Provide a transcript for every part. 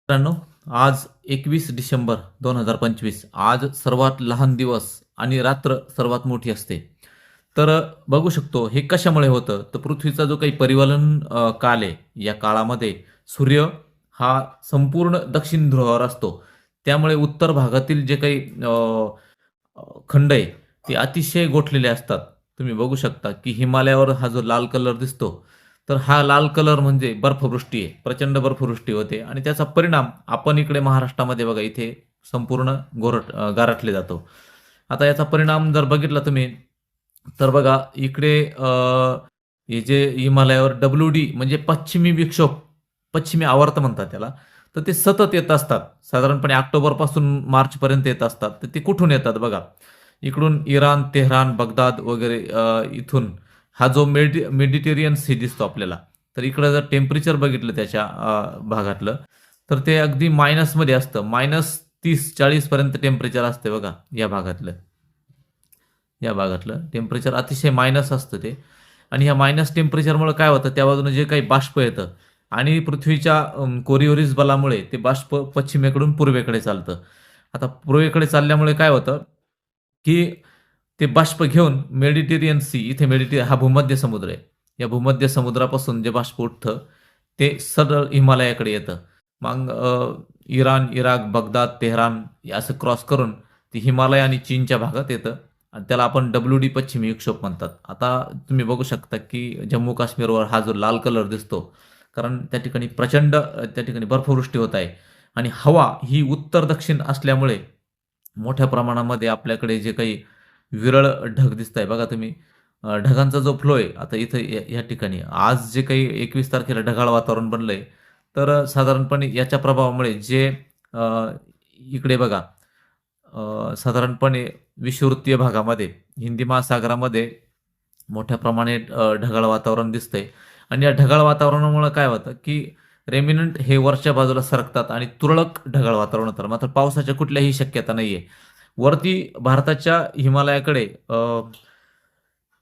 मित्रांनो, आज 21 डिसेंबर 2025 आज सर्वात लहान दिवस आणि रात्र सर्वात मोठी असते. तर बघू शकतो हे कशामुळे होतं? तर पृथ्वीचा जो काही परिवलन काल आहे, या काळामध्ये सूर्य हा संपूर्ण दक्षिण ध्रुवावर असतो. त्यामुळे उत्तर भागातील जे काही अ, अ, खंड आहे, ते अतिशय गोठलेले असतात. तुम्ही बघू शकता, की हिमालयावर हा जो लाल कलर दिसतो, तर हा लाल कलर म्हणजे बर्फवृष्टी आहे. प्रचंड बर्फवृष्टी होते आणि त्याचा परिणाम आपण इकडे महाराष्ट्रामध्ये बघा इथे संपूर्ण गारठले जातो. आता याचा परिणाम जर बघितला तुम्ही, तर बघा इकडे हे जे हिमालयावर डब्ल्यू-डी म्हणजे पश्चिमी विक्षोभ, पश्चिमी आवर्त म्हणतात त्याला. तर ते सतत येत असतात. साधारणपणे ऑक्टोबरपासून मार्चपर्यंत येत असतात. तर ते कुठून येतात बघा. इकडून इराण, तेहरान, बगदाद वगैरे इथून हा जो मेडिटेरियन सी दिसतो आपल्याला. तर इकडं जर टेम्परेचर बघितलं त्याच्या भागातलं, तर ते अगदी मायनसमध्ये असतं. -30-40 पर्यंत टेम्परेचर असते बघा या भागातलं. या भागातलं टेम्परेचर अतिशय मायनस असतं ते आणि ह्या मायनस टेम्परेचरमुळे काय होतं, त्या बाजूने जे काही बाष्प येतं आणि पृथ्वीच्या कोरिओलिस बलामुळे ते बाष्प पश्चिमेकडून पूर्वेकडे चालतं. आता पूर्वेकडे चालल्यामुळे काय होतं, की ते बाष्प घेऊन मेडिटेरियन सी इथे हा भूमध्य समुद्र आहे. या भूमध्य समुद्रापासून जे बाष्प उठतं, ते सरळ हिमालयाकडे येतं. मग इराण, इराक, बगदाद, तेहरान असं क्रॉस करून ते हिमालय आणि चीनच्या भागात येतं आणि त्याला आपण डब्ल्यू-डी पश्चिमी विक्षोभ म्हणतात. आता तुम्ही बघू शकता, की जम्मू काश्मीरवर हा जो लाल कलर दिसतो, कारण त्या ठिकाणी प्रचंड त्या ठिकाणी बर्फवृष्टी होत आहे आणि हवा ही उत्तर-दक्षिण असल्यामुळे मोठ्या प्रमाणामध्ये आपल्याकडे जे काही विरळ ढग दिसताय बघा तुम्ही. ढगांचा जो फ्लो आहे आता इथं या ठिकाणी आज जे काही 21 तारखेला ढगाळ वातावरण बनलंय, तर साधारणपणे याच्या प्रभावामुळे जे अ, इकडे बघा साधारणपणे विषुववृत्तीय भागामध्ये, हिंदी महासागरामध्ये मोठ्या प्रमाणात ढगाळ वातावरण दिसतंय आणि या ढगाळ वातावरणामुळे काय होतं, की रेमिनंट हे वरच्या बाजूला सरकतात आणि तुरळक ढगाळ वातावरण होतं. मात्र पावसाच्या कुठल्याही शक्यता नाहीये. वरती भारताच्या हिमालयाकडे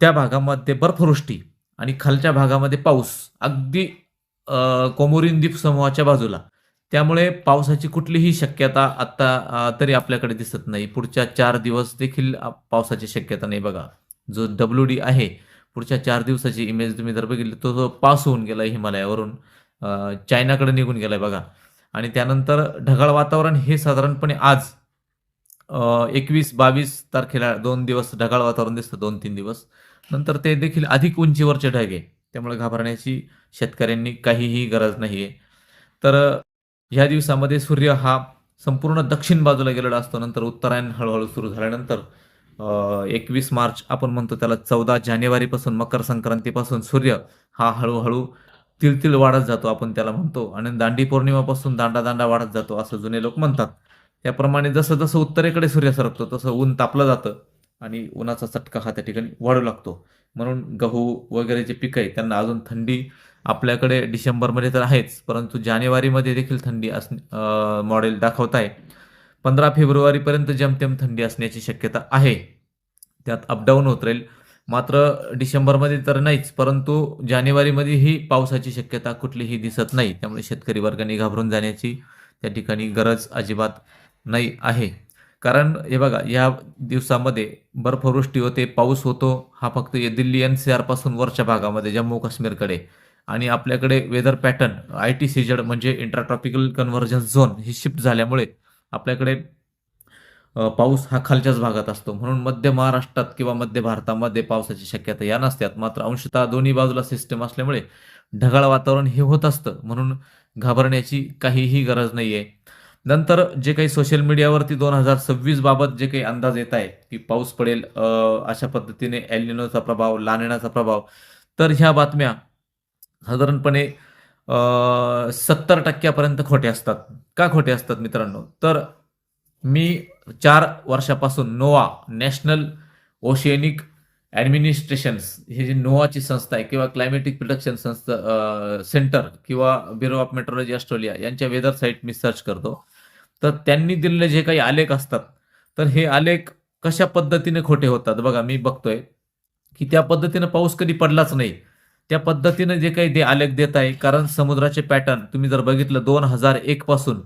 त्या भागामध्ये बर्फवृष्टी आणि खालच्या भागामध्ये पाऊस अगदी कोमोरिन द्वीप समूहाच्या बाजूला. त्यामुळे पावसाची कुठलीही शक्यता आत्ता तरी आपल्याकडे दिसत नाही. पुढच्या 4 दिवस देखील पावसाची शक्यता नाही बघा. जो डब्ल्यू-डी आहे, पुढच्या 4 दिवसाची इमेज तुम्ही जर बघितली, तो जो पास होऊन गेला हिमालयावरून चायनाकडे निघून गेलाय बघा आणि त्यानंतर ढगाळ वातावरण हे साधारणपणे आज 21-22 तारखेला 2 दिवस ढगाळ वातावरण दिसतं 2-3 दिवस. नंतर ते देखील अधिक उंचीवरचे ढग आहे. त्यामुळे घाबरण्याची शेतकऱ्यांनी काहीही गरज नाहीये. तर ह्या दिवसामध्ये सूर्य हा संपूर्ण दक्षिण बाजूला गेलेला असतो. नंतर उत्तरायण हळू सुरू झाल्यानंतर 21 मार्च आपण म्हणतो त्याला 14 जानेवारीपासून मकर संक्रांतीपासून सूर्य हा हळू तिळ वाढत जातो आपण त्याला म्हणतो आणि दांडी पौर्णिमापासून दांडा वाढत जातो असं जुने लोक म्हणतात. त्याप्रमाणे जसं उत्तरेकडे सूर्य सरकतो तसं ऊन तापलं जातं आणि उन्हाचा चटका हा त्या ठिकाणी वाढू लागतो. म्हणून गहू वगैरे जे पिकं आहे त्यांना अजून थंडी आपल्याकडे डिसेंबरमध्ये तर आहेच, परंतु जानेवारीमध्ये देखील थंडी मॉडेल दाखवत आहे. 15 फेब्रुवारीपर्यंत जेमतेम थंडी असण्याची शक्यता आहे. त्यात अपडाऊन होत राहील. मात्र डिसेंबरमध्ये तर नाहीच, परंतु जानेवारीमध्येही पावसाची शक्यता कुठलीही दिसत नाही. त्यामुळे शेतकरी वर्गाने घाबरून जाण्याची त्या ठिकाणी गरज अजिबात नाही आहे. कारण हे बघा, या दिवसामध्ये बर्फवृष्टी होते, पाऊस होतो. हा फक्त दिल्ली एन-सी-आर पासून वरच्या भागामध्ये जम्मू काश्मीरकडे आणि आपल्याकडे वेदर पॅटर्न आय-टी-सी-झेड म्हणजे इंट्राट्रॉपिकल कन्व्हर्जन्स झोन ही शिफ्ट झाल्यामुळे आपल्याकडे पाऊस हा खालच्याच भागात असतो. म्हणून मध्य महाराष्ट्रात किंवा मध्य भारतामध्ये पावसाची शक्यता या नसतात. मात्र अंशतः दोन्ही बाजूला सिस्टम असल्यामुळे ढगाळ वातावरण हे होत असतं. म्हणून घाबरण्याची काहीही गरज नाहीये. नंतर जे काही सोशल मीडियावरती 2026 बाबत जे काही अंदाज येत आहे, की पाऊस पडेल अशा पद्धतीने एल निनोचा प्रभाव, ला निनाचा प्रभाव, तर ह्या बातम्या साधारणपणे 70% पर्यंत खोट्या असतात. का खोटे असतात मित्रांनो? तर मी 4 वर्षापासून नोआ नॅशनल ओशिएनिक ॲडमिनिस्ट्रेशन्स ही जी नोआची संस्था आहे किंवा क्लायमॅटिक प्रिडक्शन सेंटर किंवा ब्युरो ऑफ मेट्रोलॉजी ऑस्ट्रेलिया यांच्या वेदर साईट मी सर्च करतो. तर त्यांनी दिलेले जे काही आलेख असतात, तर हे आलेख कशा पद्धतीने खोटे होतात बघा, मी बघतोय, की त्या पद्धतीनं पाऊस कधी पडलाच नाही. त्या पद्धतीनं जे काही ते आलेख देत आहे, कारण समुद्राचे पॅटर्न तुम्ही जर बघितलं 2001 पासून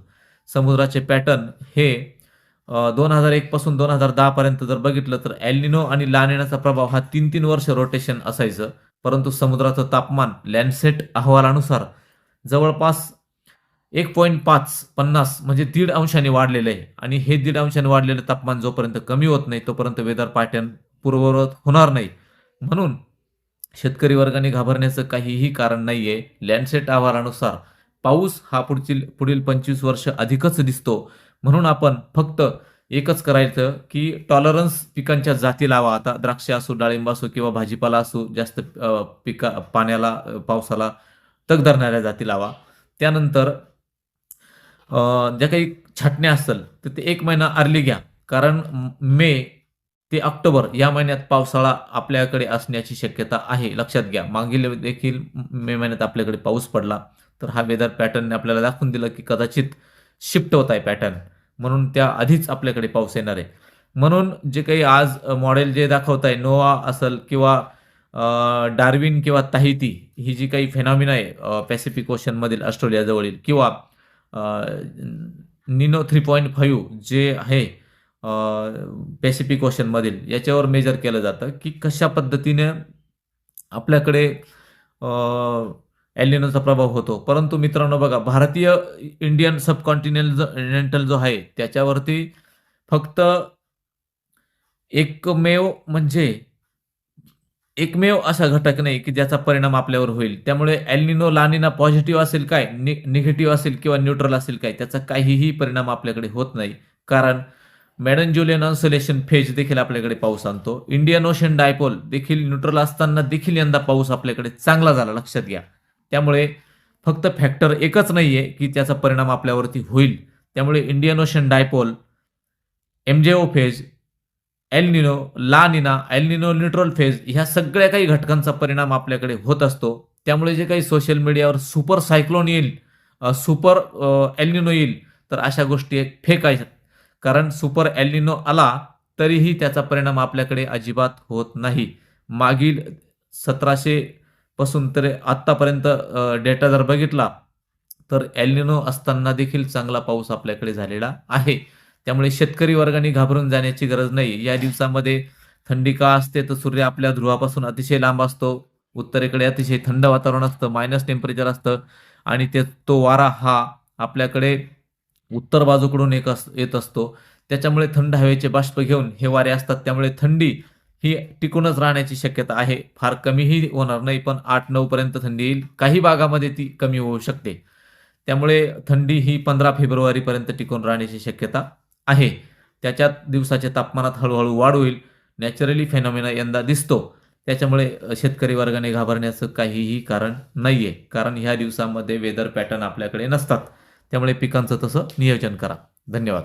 समुद्राचे पॅटर्न हे 2001 पासून 2010 पर्यंत जर बघितलं तर एल निनो आणि ला निनाचा प्रभाव हा 3-3 वर्ष रोटेशन असायचं. परंतु समुद्राचं तापमान लँडसेट अहवालानुसार जवळपास 1.50 म्हणजे 1.5 अंशाने वाढलेलं आहे आणि हे 1.5 अंशाने वाढलेलं तापमान जोपर्यंत कमी होत नाही तोपर्यंत वेदर पॅटर्न पूर्ववत होणार नाही. म्हणून शेतकरी वर्गाने घाबरण्याचं काहीही कारण नाहीये. लँडसेट अहवालानुसार पाऊस हा पुढील 25 वर्ष अधिकच दिसतो. म्हणून आपण फक्त एकच करायचं की टॉलरन्स पिकांच्या जाती लावा. आता द्राक्ष असो, डाळिंब असो किंवा भाजीपाला असो, जास्त पाण्याला, पावसाला तग धरणाऱ्या जाती लावा. त्यानंतर ज्या काही छाटण्या असेल तर ते 1 महिना अर्ली घ्या, कारण मे ते ऑक्टोबर या महिन्यात पावसाळा आपल्याकडे असण्याची शक्यता आहे. लक्षात घ्या, मागील देखील मे महिन्यात आपल्याकडे पाऊस पडला. तर हा वेदर पॅटर्नने आपल्याला दाखवून दिलं की कदाचित शिफ्ट होत आहे पॅटर्न, म्हणून त्या आधीच आपल्याकडे पाऊस येणार आहे. म्हणून जे काही आज मॉडेल जे दाखवत आहे, नोआ असेल किंवा डार्विन किंवा ताहिती, ही जी काही फेनॉमिना आहे पॅसिफिक ओशनमधील ऑस्ट्रेलियाजवळील, किंवा निनो 3.5 जे आहे पॅसिफिक ओशनमधील, याच्यावर मेजर केलं जातं की कशा पद्धतीने आपल्याकडे एल निनोचा प्रभाव होतो. परंतु मित्रांनो बघा, भारतीय इंडियन सबकॉन्टिनेंटल जो आहे त्याच्यावरती फक्त एकमेव असा घटक नाही की ज्याचा परिणाम आपल्यावर होईल. त्यामुळे एल निनो, ला निना पॉझिटिव्ह असेल काय, निगेटिव्ह असेल किंवा न्यूट्रल असेल काय, त्याचा काहीही परिणाम आपल्याकडे होत नाही. कारण मॅडन जुलियन ऑन्सोलेशन फेज देखील आपल्याकडे पाऊस आणतो. इंडियन ओशन डायपोल देखील न्यूट्रल असताना देखील यंदा पाऊस आपल्याकडे चांगला झाला, लक्षात घ्या. त्यामुळे फक्त फॅक्टर एकच नाहीये की त्याचा परिणाम आपल्यावरती होईल. त्यामुळे Indian ocean dipole, MJO phase, El Nino, La Nina, El Nino neutral phase, ह्या सगळ्या काही घटकांचा परिणाम आपल्याकडे होत असतो. त्यामुळे जे काही सोशल मीडियावर सुपर सायक्लोन येईल, सुपर एल निनो येईल, तर अशा गोष्टी फेक आहेत. कारण सुपर एल निनो आला तरीही त्याचा परिणाम आपल्याकडे अजिबात होत नाही. मागील 1700 पासून तर आतापर्यंत डेटा जर बघितला तर एल निनो असताना देखील चांगला पाऊस आपल्याकडे झालेला आहे. त्यामुळे शेतकरी वर्गाने घाबरून जाण्याची गरज नाही. या दिवसामध्ये थंडी का असते तर सूर्य आपल्या ध्रुवापासून अतिशय लांब असतो. उत्तरेकडे अतिशय थंड वातावरण असतं, मायनस टेम्परेचर असतं आणि तो वारा हा आपल्याकडे उत्तर बाजूकडून येत असतो. त्याच्यामुळे थंड हवेचे बाष्प घेऊन हे वारे असतात. त्यामुळे थंडी ही टिकूनच राहण्याची शक्यता आहे. फार कमीही होणार नाही, पण 8-9 पर्यंत थंडी येईल. काही भागामध्ये ती कमी होऊ शकते. त्यामुळे थंडी ही 15 फेब्रुवारीपर्यंत टिकून राहण्याची शक्यता आहे. त्याच्यात दिवसाच्या तापमानात हळूहळू वाढ होईल. नॅचरली फेनॉमिना यंदा दिसतो. त्याच्यामुळे शेतकरी वर्गाने घाबरण्याचं काहीही कारण नाहीये. कारण ह्या दिवसामध्ये वेदर पॅटर्न आपल्याकडे नसतात. त्यामुळे पिकांचं तसं नियोजन करा. धन्यवाद.